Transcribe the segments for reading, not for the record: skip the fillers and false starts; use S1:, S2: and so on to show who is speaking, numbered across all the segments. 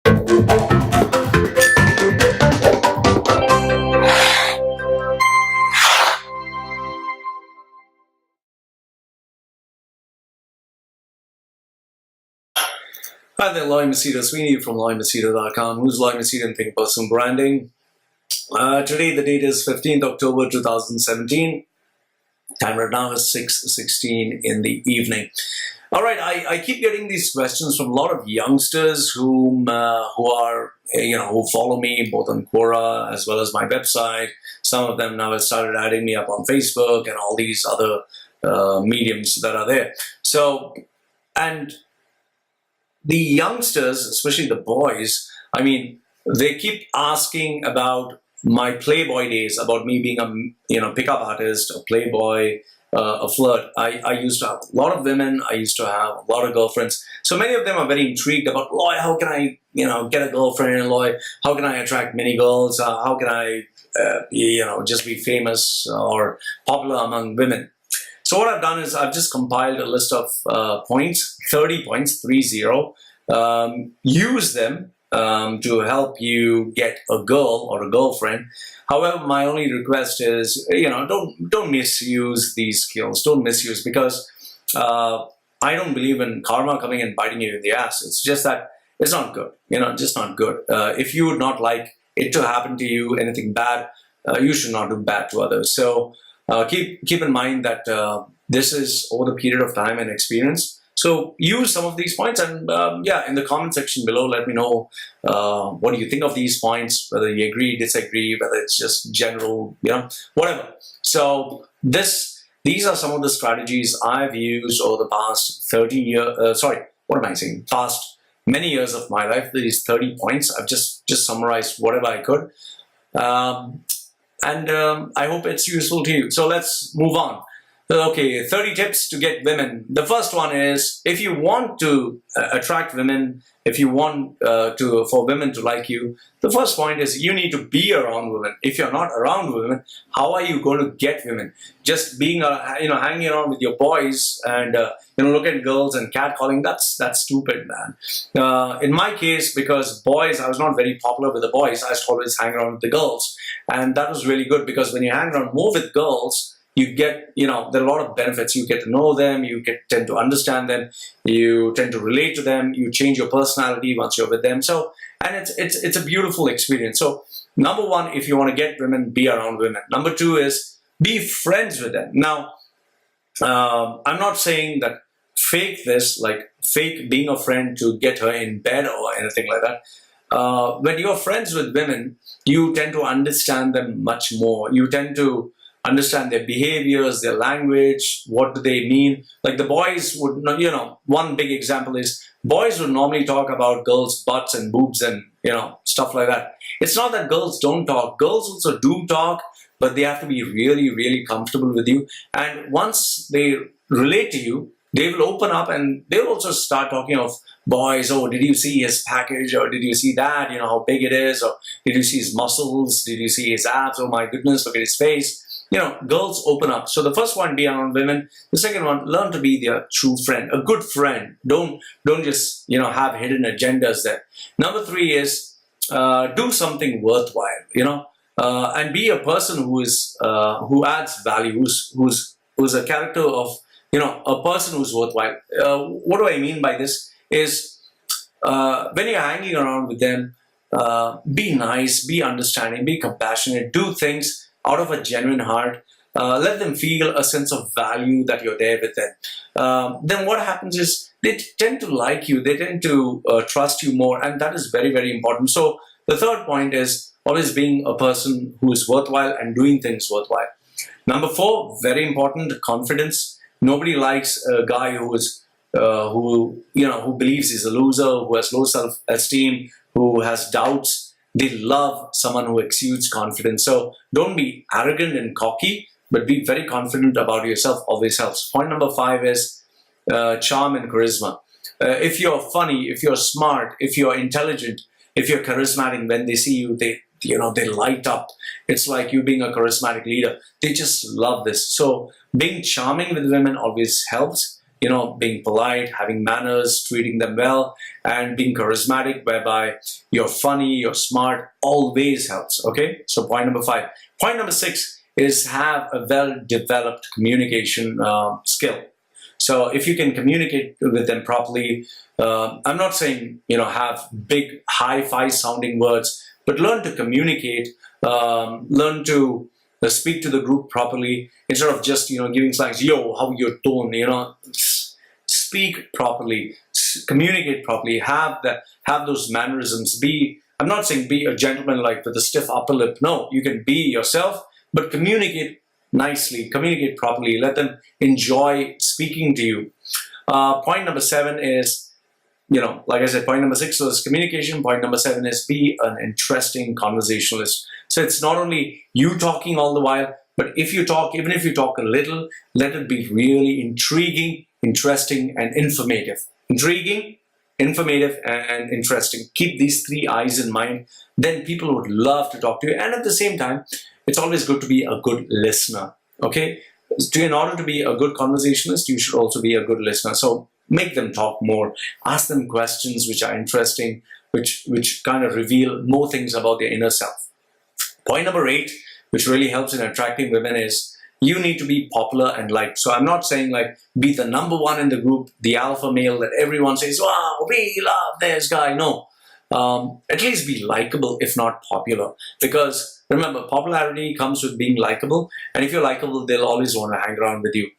S1: Hi there, Lloyd Machedo Sweeney from LloydMachedo.com. Who's Lloyd Machedo and Think Personal Branding? Today the date is 15th October 2017. Time right now is 6:16 in the evening. All right, I keep getting these questions from a lot of youngsters who follow me both on Quora as well as my website. Some of them now have started adding me up on Facebook and all these other mediums that are there. And the youngsters, especially the boys, I mean, they keep asking about my Playboy days, about me being a pickup artist, a Playboy, a flirt. I used to have a lot of women. I used to have a lot of girlfriends. So many of them are very intrigued about, Lloyd, how can I, get a girlfriend? Lloyd, how can I attract many girls? How can I, just be famous or popular among women? So what I've done is I've just compiled a list of points, 30 points, 30. Use them to help you get a girl or a girlfriend. However, my only request is, don't misuse these skills. Don't misuse, because I don't believe in karma coming and biting you in the ass. It's just that it's not good. Just not good. If you would not like it to happen to you, anything bad, you should not do bad to others. So keep in mind that this is over the period of time and experience. So use some of these points, and in the comment section below, let me know what do you think of these points, whether you agree, disagree, whether it's just general, whatever. So these are some of the strategies I've used over the past 30 years, past many years of my life. These 30 points, I've just summarized whatever I could. I hope it's useful to you. So let's move on. Okay, 30 tips to get women. The first one is, if you want to attract women, if you want for women to like you, the first point is you need to be around women. If you're not around women, how are you going to get women? Just being, hanging around with your boys and look at girls and catcalling, that's stupid, man. In my case, because boys, I was not very popular with the boys. I used to always hang around with the girls, and that was really good, because when you hang around more with girls, you get, there are a lot of benefits. You get to know them, tend to understand them, you tend to relate to them, you change your personality once you're with them. So, and it's a beautiful experience. So, number one, if you want to get women, be around women. Number two is be friends with them. Now, I'm not saying that fake being a friend to get her in bed or anything like that. When you're friends with women, you tend to understand them much more. You tend to understand their behaviors, their language, what do they mean. Like the boys would, one big example is boys would normally talk about girls' butts and boobs and, stuff like that. It's not that girls don't talk. Girls also do talk, but they have to be really, really comfortable with you. And once they relate to you, they will open up and they'll also start talking of boys. Oh, did you see his package? Or did you see that? How big it is? Or did you see his muscles? Did you see his abs? Oh my goodness, look at his face. Girls open up. So the first one, be around women. The second one, learn to be their true friend, a good friend. Don't just, have hidden agendas there. Number three is do something worthwhile, and be a person who adds value, who's a character of, a person who's worthwhile. What do I mean by this is when you're hanging around with them, be nice, be understanding, be compassionate, do things out of a genuine heart. Let them feel a sense of value that you're there with them. Then what happens is they tend to like you, they tend to trust you more, and that is very, very important. So the third point is always being a person who is worthwhile and doing things worthwhile. Number four, very important, confidence. Nobody likes a guy who believes he's a loser, who has low self-esteem, who has doubts. They love someone who exudes confidence. So don't be arrogant and cocky, but be very confident about yourself. Always helps. Point number five is charm and charisma. If you're funny, if you're smart, if you're intelligent, if you're charismatic, when they see you, they light up. It's like you being a charismatic leader. They just love this. So being charming with women always helps. being polite, having manners, treating them well, and being charismatic, whereby you're funny, you're smart, always helps. Okay, so point number 5. Point number 6 is have a well-developed communication skill. So if you can communicate with them properly, I'm not saying have big hi-fi sounding words, but learn to communicate, learn to speak to the group properly instead of just giving slangs. Yo, how your tone? Speak properly, communicate properly, have those mannerisms. I'm not saying be a gentleman like with a stiff upper lip. No, you can be yourself, but communicate nicely, communicate properly. Let them enjoy speaking to you. Point number 7 is, like I said, point number 6 was communication. Point number 7 is be an interesting conversationalist. So it's not only you talking all the while, but even if you talk a little, let it be really intriguing, interesting, and informative. Intriguing, informative, and interesting. Keep these 3 I's in mind. Then people would love to talk to you. And at the same time, it's always good to be a good listener. Okay? In order to be a good conversationalist, you should also be a good listener. So make them talk more. Ask them questions which are interesting, which kind of reveal more things about their inner self. Point number 8, which really helps in attracting women, is you need to be popular and liked. So I'm not saying like be the number 1 in the group, the alpha male that everyone says, wow, we love this guy. No. At least be likable, if not popular. Because remember, popularity comes with being likable. And if you're likable, they'll always want to hang around with you.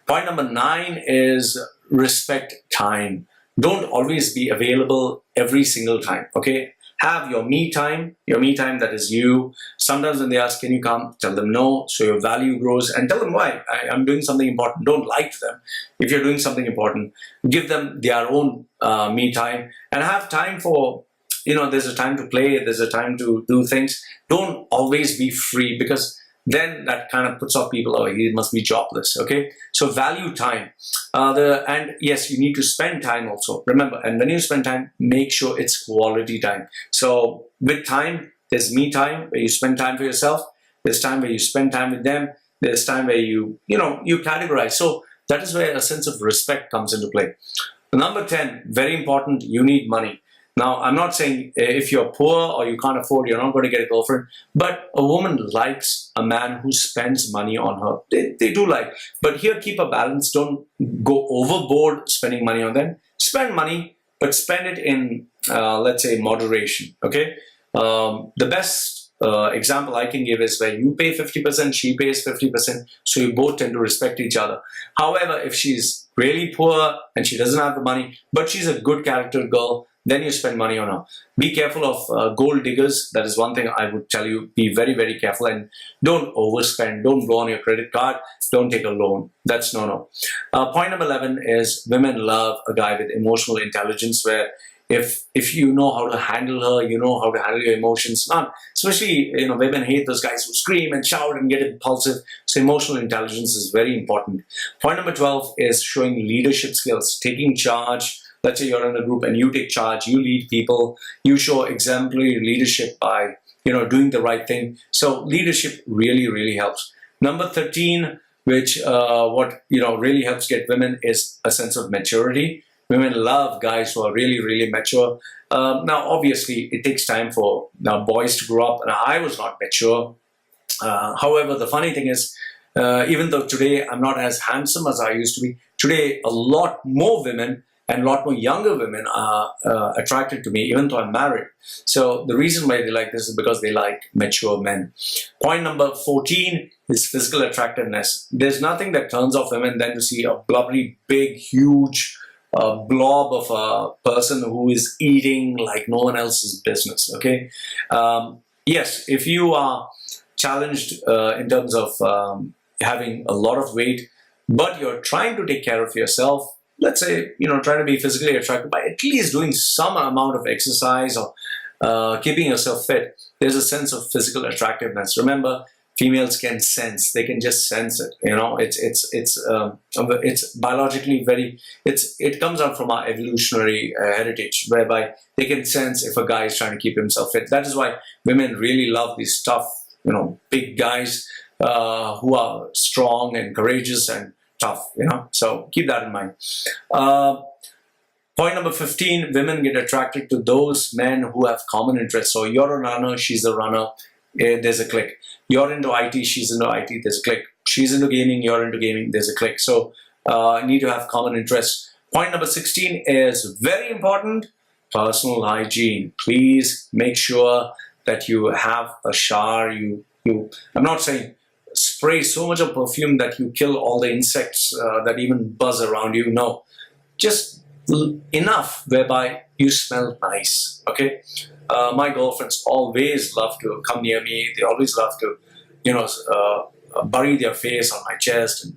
S1: Point number 9 is respect time. Don't always be available every single time. Okay? Have your me time that is you. Sometimes when they ask, can you come? Tell them no, so your value grows, and tell them why. I'm doing something important. Don't lie to them. If you're doing something important, give them their own me time, and have time for, there's a time to play, there's a time to do things. Don't always be free, because then that kind of puts off people. Oh, he must be jobless. Okay, so value time. And yes, you need to spend time also. Remember, and when you spend time, make sure it's quality time. So with time, there's me time where you spend time for yourself. There's time where you spend time with them. There's time where you categorize. So that is where a sense of respect comes into play. Number 10, very important. You need money. Now, I'm not saying if you're poor or you can't afford, you're not going to get a girlfriend. But a woman likes a man who spends money on her. They do like. But here, keep a balance. Don't go overboard spending money on them. Spend money, but spend it in, let's say, moderation. Okay? The best example I can give is where you pay 50%, she pays 50%. So you both tend to respect each other. However, if she's really poor and she doesn't have the money, but she's a good character girl, then you spend money on her. Be careful of gold diggers. That is one thing I would tell you. Be very, very careful, and don't overspend. Don't blow on your credit card. Don't take a loan. That's no. Point number 11 is women love a guy with emotional intelligence, where if you know how to handle her, you know how to handle your emotions. Especially, women hate those guys who scream and shout and get impulsive. So emotional intelligence is very important. Point number 12 is showing leadership skills, taking charge. Let's say you're in a group and you take charge, you lead people, you show exemplary leadership by, doing the right thing. So leadership really, really helps. Number 13, which really helps get women, is a sense of maturity. Women love guys who are really, really mature. Now, obviously, it takes time for boys to grow up, and I was not mature. However, the funny thing is, even though today I'm not as handsome as I used to be, today a lot more women and a lot more younger women are attracted to me, even though I'm married. So the reason why they like this is because they like mature men. Point number 14 is physical attractiveness. There's nothing that turns off women than to see a blubbery, big, huge blob of a person who is eating like no one else's business. Okay. Yes, if you are challenged in terms of having a lot of weight, but you're trying to take care of yourself, let's say, trying to be physically attractive by at least doing some amount of exercise or keeping yourself fit, there's a sense of physical attractiveness. Remember, females can sense. They can just sense it. It's biologically it comes out from our evolutionary heritage, whereby they can sense if a guy is trying to keep himself fit. That is why women really love these tough, big guys who are strong and courageous and tough, So keep that in mind. Point number 15, women get attracted to those men who have common interests. So you're a runner, she's a runner, there's a click. You're into IT, she's into IT, there's a click. She's into gaming, you're into gaming, there's a click. So need to have common interests. Point number 16 is very important, personal hygiene. Please make sure that you have a shower. I'm not saying spray so much of perfume that you kill all the insects that even buzz around you. No, just enough whereby you smell nice. Okay, my girlfriends always love to come near me. They always love to, bury their face on my chest, and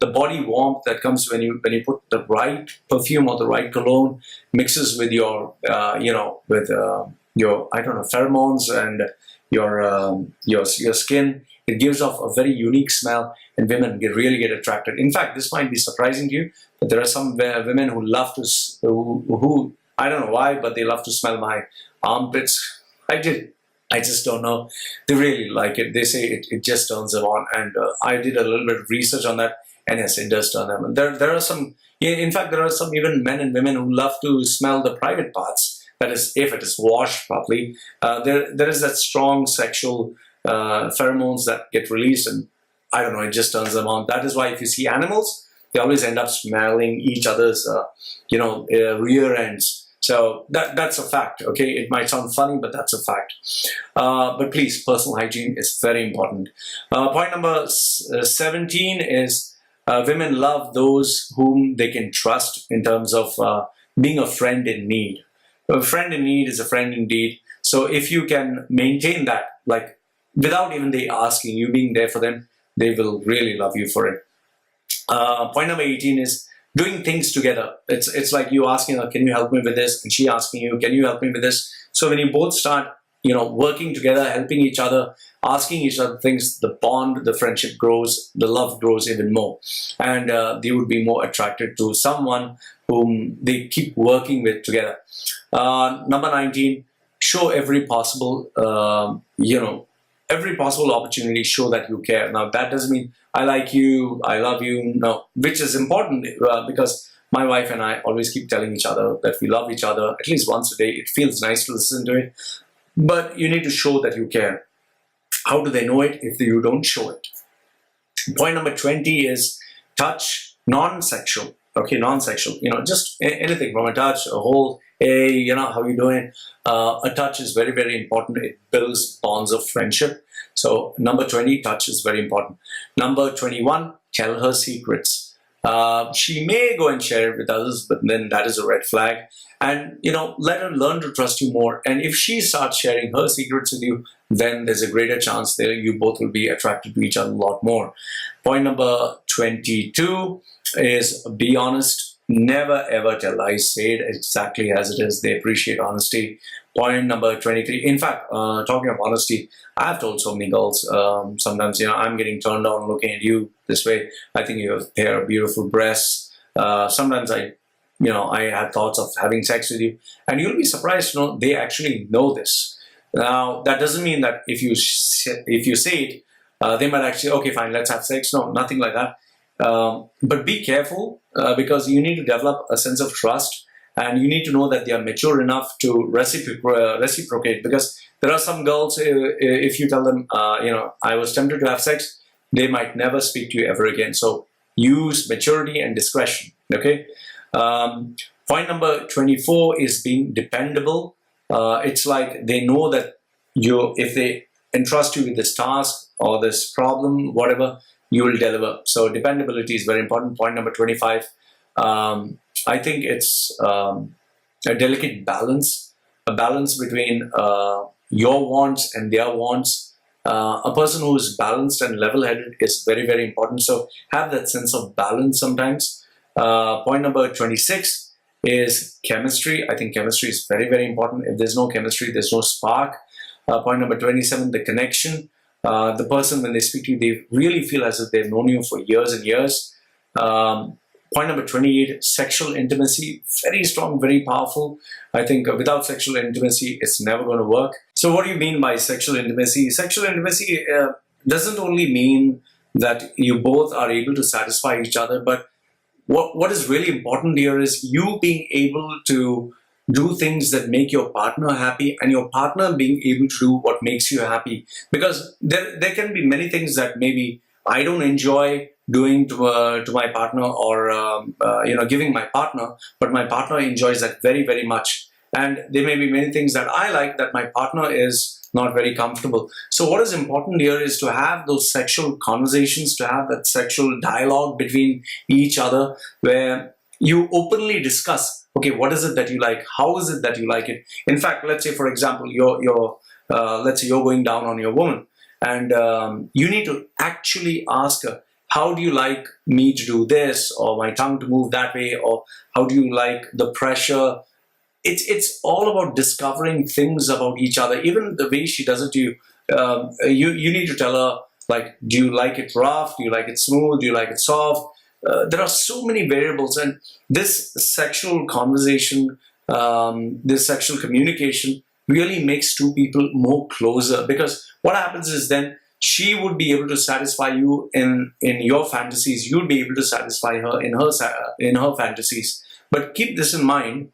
S1: the body warmth that comes when you put the right perfume or the right cologne mixes with your your pheromones and your skin. It gives off a very unique smell, and women really get attracted. In fact, this might be surprising to you, but there are some women who love to, who I don't know why, but they love to smell my armpits. I just don't know. They really like it. They say it just turns them on, and I did a little bit of research on that, and yes, it does turn them on. There are some. In fact, there are some even men and women who love to smell the private parts. That is, if it is washed properly. There is that strong sexual pheromones that get released, and I don't know, it just turns them on. That is why if you see animals, they always end up smelling each other's rear ends. So that's a fact. Okay, it might sound funny, but that's a fact. But please, personal hygiene is very important. Point number 17 is women love those whom they can trust in terms of being a friend in need. A friend in need is a friend indeed. So if you can maintain that, like without even they asking, you being there for them, they will really love you for it. Point number 18 is doing things together. It's like you asking her, can you help me with this? And she asking you, can you help me with this? So when you both start, working together, helping each other, asking each other things, the bond, the friendship grows, the love grows even more. And they would be more attracted to someone whom they keep working with together. Number 19, show every possible, every possible opportunity, show that you care. Now, that doesn't mean I like you, I love you, no, which is important because my wife and I always keep telling each other that we love each other at least once a day. It feels nice to listen to it, but you need to show that you care. How do they know it if you don't show it? Point number 20 is touch, non-sexual. Okay, non-sexual, just anything from a touch, a hold, hey, how you doing? A touch is very, very important. It builds bonds of friendship. So number 20, touch is very important. Number 21, tell her secrets. She may go and share it with others, but then that is a red flag. And, let her learn to trust you more. And if she starts sharing her secrets with you, then there's a greater chance that you both will be attracted to each other a lot more. Point number 22 is be honest. Never ever tell lies. Say it exactly as it is. They appreciate honesty. Point number 23. In fact, talking of honesty, I've told so many girls, sometimes, I'm getting turned on looking at you this way. I think you have a pair of beautiful breasts. Sometimes I had thoughts of having sex with you, and you'll be surprised, they actually know this. Now, that doesn't mean that if you say it, they might actually, okay, fine, let's have sex. No, nothing like that. But be careful because you need to develop a sense of trust, and you need to know that they are mature enough to reciprocate. Because there are some girls, if you tell them, I was tempted to have sex, they might never speak to you ever again. So use maturity and discretion. Okay. Point number 24 is being dependable. It's like they know that if they entrust you with this task or this problem, whatever, you will deliver. So dependability is very important. Point number 25. I think it's a delicate balance, a balance between your wants and their wants. A person who is balanced and level-headed is very, very important. So have that sense of balance sometimes. Point number 26 is chemistry. I think chemistry is very, very important. If there's no chemistry, there's no spark. Point number 27, the connection. The person, when they speak to you, they really feel as if they've known you for years and years. Point number 28, sexual intimacy. Very strong, very powerful. I think without sexual intimacy, it's never going to work. So what do you mean by sexual intimacy? Sexual intimacy doesn't only mean that you both are able to satisfy each other. But what is really important here is you being able to do things that make your partner happy, and your partner being able to do what makes you happy. Because there can be many things that maybe I don't enjoy doing to my partner, or giving my partner, but my partner enjoys that very, very much. And there may be many things that I like that my partner is not very comfortable. So what is important here is to have those sexual conversations, to have that sexual dialogue between each other, where you openly discuss, okay, what is it that you like? How is it that you like it? In fact, let's say, for example, let's say you're going down on your woman, and you need to actually ask her, how do you like me to do this, or my tongue to move that way, or how do you like the pressure? It's all about discovering things about each other. Even the way she does it to you, you need to tell her, like, do you like it rough? Do you like it smooth? Do you like it soft? There are so many variables, and this sexual conversation, this sexual communication really makes two people more closer. Because what happens is then she would be able to satisfy you in your fantasies. You'll be able to satisfy her in her fantasies. But keep this in mind.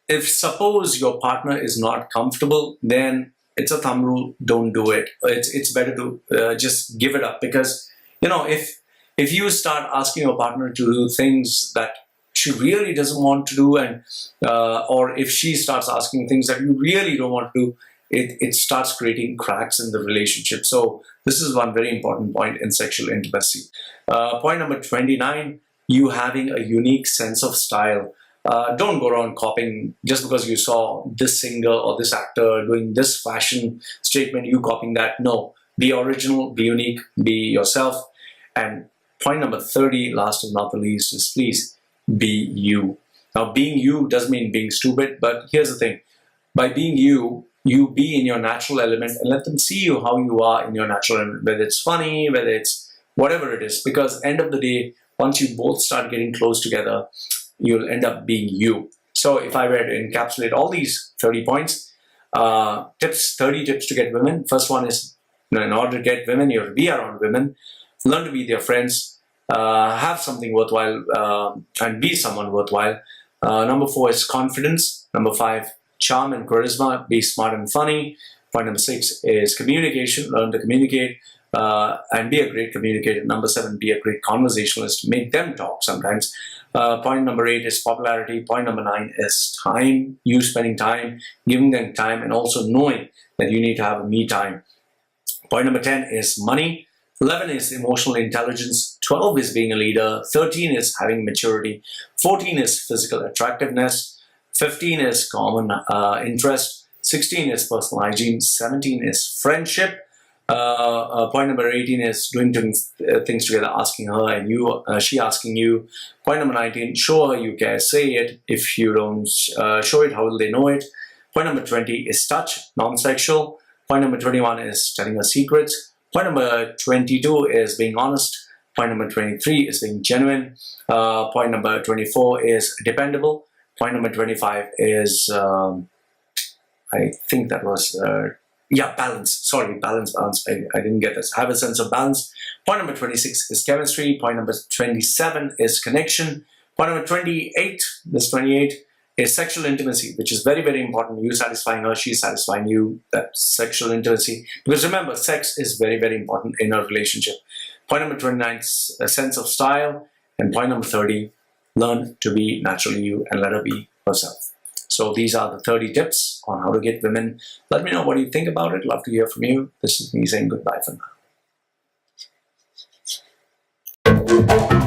S1: If suppose your partner is not comfortable, then it's a thumb rule. Don't do it. It's better to just give it up. Because if you start asking your partner to do things that she really doesn't want to do, and or if she starts asking things that you really don't want to do, it starts creating cracks in the relationship. So this is one very important point in sexual intimacy. Point number 29, you having a unique sense of style. Don't go around copying just because you saw this singer or this actor doing this fashion statement, you copying that. No, be original, be unique, be yourself. And point number 30, last but not the least, is please be you. Now, being you doesn't mean being stupid, but here's the thing. By being you, you be in your natural element, and let them see you how you are in your natural element, whether it's funny, whether it's whatever it is. Because end of the day, once you both start getting close together, you'll end up being you. So if I were to encapsulate all these 30 points, 30 tips to get women. First one is, in order to get women, you have to be around women, learn to be their friends, have something worthwhile, and be someone worthwhile. Number 4 is confidence. Number 5, charm and charisma, be smart and funny. Point number 6 is communication, learn to communicate, and be a great communicator. Number 7, be a great conversationalist, make them talk sometimes. Point number 8 is popularity. Point number 9 is time, you spending time, giving them time, and also knowing that you need to have a me time. Point number 10 is money. 11 is emotional intelligence. 12 is being a leader. 13 is having maturity. 14 is physical attractiveness. 15 is common interest. 16 is personal hygiene. 17 is friendship. Point number 18 is doing things together, asking her and you, she asking you. Point number 19, show her you care, say it. If you don't show it, how will they know it? Point number 20 is touch, non-sexual. Point number 21 is telling her secrets. Point number 22 is being honest. Point number 23 is being genuine. Point number 24 is dependable. Point number 25 is, I think that was, balance. Sorry, balance. I didn't get this. Have a sense of balance. Point number 26 is chemistry. Point number 27 is connection. Point number 28, this 28, is sexual intimacy, which is very, very important. You satisfying her, she satisfying you, that sexual intimacy. Because remember, sex is very, very important in a relationship. Point number 29 is a sense of style. And point number 30, learn to be naturally you and let her be herself. So these are the 30 tips on how to get women. Let me know what you think about it. Love to hear from you. This is me saying goodbye for now.